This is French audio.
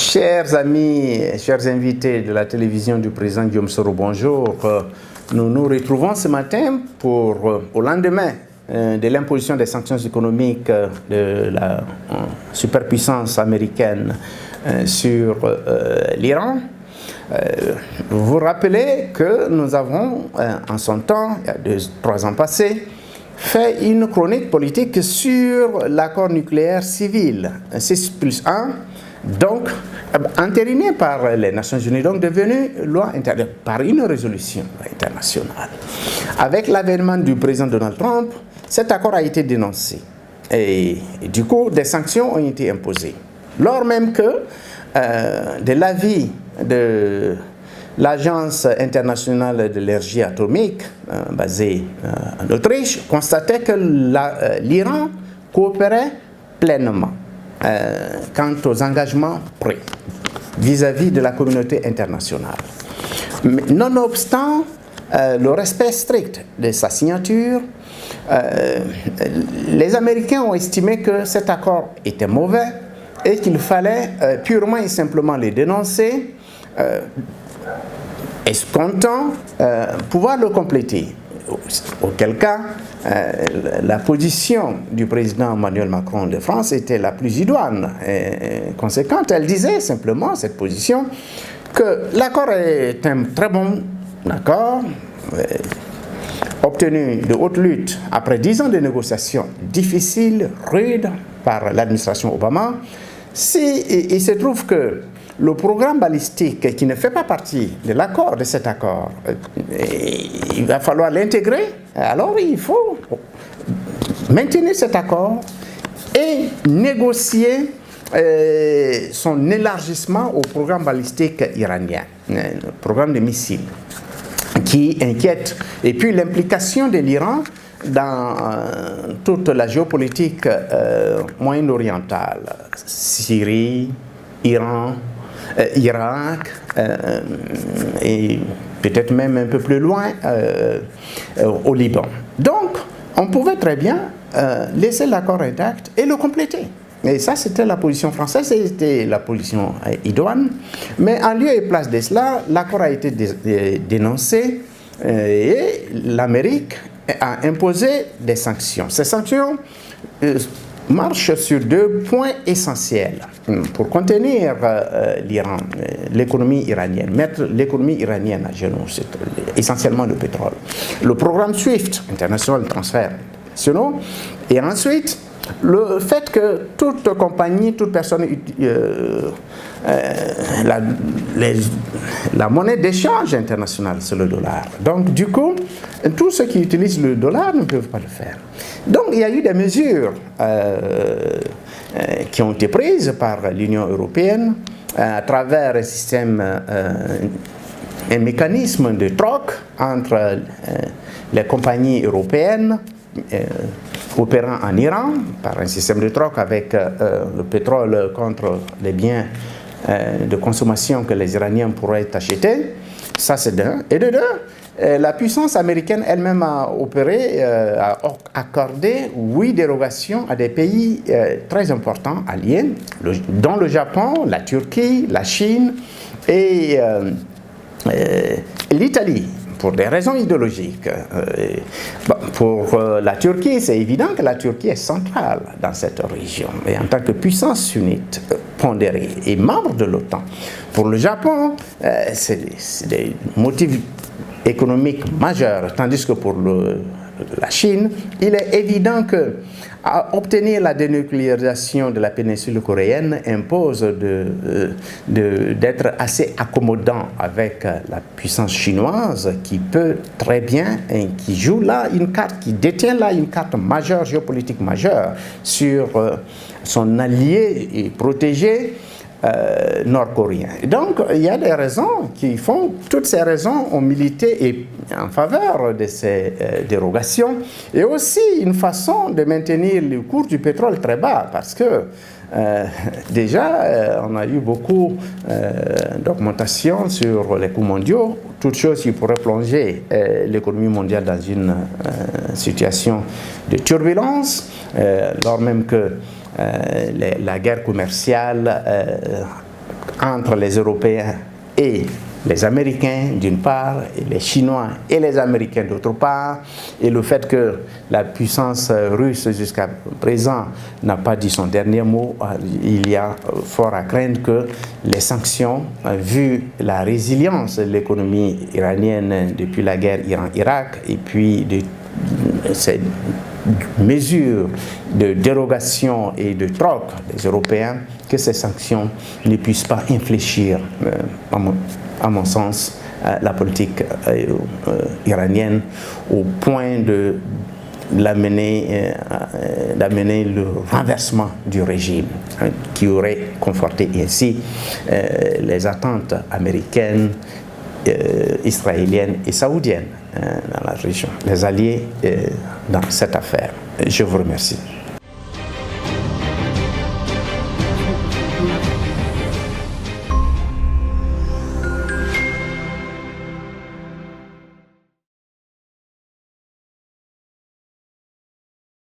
Chers amis, chers invités de la télévision du président Guillaume Soro, bonjour. Nous nous retrouvons ce matin au lendemain de l'imposition des sanctions économiques de la superpuissance américaine sur l'Iran. Vous rappelez que nous avons, en son temps, il y a 3 ans passés, fait une chronique politique sur l'accord nucléaire civil 6+1, donc entériné par les Nations Unies, donc devenu loi intérieure par une résolution internationale. Avec l'avènement du président Donald Trump, cet accord a été dénoncé et du coup des sanctions ont été imposées. Lors même que de l'avis de l'Agence internationale de l'énergie atomique, basée en Autriche, constatait que l'Iran coopérait pleinement quant aux engagements pris vis-à-vis de la communauté internationale. Mais nonobstant le respect strict de sa signature, les Américains ont estimé que cet accord était mauvais et qu'il fallait purement et simplement les dénoncer, escomptant pouvoir le compléter. Auquel cas, la position du président Emmanuel Macron de France était la plus idoine et conséquente. Elle disait simplement, cette position, que l'accord est un très bon accord, obtenu de haute lutte après 10 ans de négociations difficiles, rudes, par l'administration Obama. Si il se trouve que le programme balistique qui ne fait pas partie de l'accord, de cet accord, il va falloir l'intégrer, alors il faut maintenir cet accord et négocier son élargissement au programme balistique iranien, le programme de missiles, qui inquiète. Et puis l'implication de l'Iran dans toute la géopolitique moyen-orientale, Syrie, Iran, Irak et peut-être même un peu plus loin au Liban. Donc, on pouvait très bien laisser l'accord intact et le compléter. Et ça, c'était la position française, c'était la position idoine. Mais en lieu et place de cela, l'accord a été dénoncé et l'Amérique a imposé des sanctions. Ces sanctions marche sur 2 points essentiels pour contenir l'Iran, l'économie iranienne, mettre l'économie iranienne à genoux, c'est essentiellement le pétrole. Le programme SWIFT, International Transfer Nationaux, et ensuite le fait que toute compagnie, toute personne, la monnaie d'échange internationale, c'est le dollar. Donc du coup, tous ceux qui utilisent le dollar ne peuvent pas le faire. Donc il y a eu des mesures qui ont été prises par l'Union européenne à travers un système, un mécanisme de troc entre les compagnies européennes opérant en Iran, par un système de troc avec le pétrole contre les biens de consommation que les Iraniens pourraient acheter. Ça, c'est d'un. Et de deux, la puissance américaine elle-même a opéré, a accordé 8 dérogations à des pays très importants alliés, dont le Japon, la Turquie, la Chine et l'Italie, pour des raisons idéologiques. Pour la Turquie, c'est évident que la Turquie est centrale dans cette région, et en tant que puissance sunnite pondérée et membre de l'OTAN. Pour le Japon, c'est des motifs économiques majeurs, tandis que pour la Chine, il est évident que obtenir la dénucléarisation de la péninsule coréenne impose d'être assez accommodant avec la puissance chinoise qui peut très bien, et qui joue là une carte, qui détient là une carte majeure, géopolitique majeure sur son allié et protégé nord-coréen. Donc, il y a des raisons qui font, toutes ces raisons ont milité en faveur de ces dérogations, et aussi une façon de maintenir le cours du pétrole très bas, parce que déjà, on a eu beaucoup d'augmentation sur les coûts mondiaux, toutes choses qui pourraient plonger l'économie mondiale dans une situation de turbulence, lors même que la guerre commerciale entre les Européens et les Américains d'une part, et les Chinois et les Américains d'autre part, et le fait que la puissance russe jusqu'à présent n'a pas dit son dernier mot, il y a fort à craindre que les sanctions, vu la résilience de l'économie iranienne depuis la guerre Iran-Irak, et puis de ces mesures de dérogation et de troc des Européens, que ces sanctions ne puissent pas infléchir, à mon sens, la politique iranienne au point d'amener le renversement du régime, qui aurait conforté ainsi les attentes américaines, israéliennes et saoudiennes dans la région, les alliés dans cette affaire. Je vous remercie.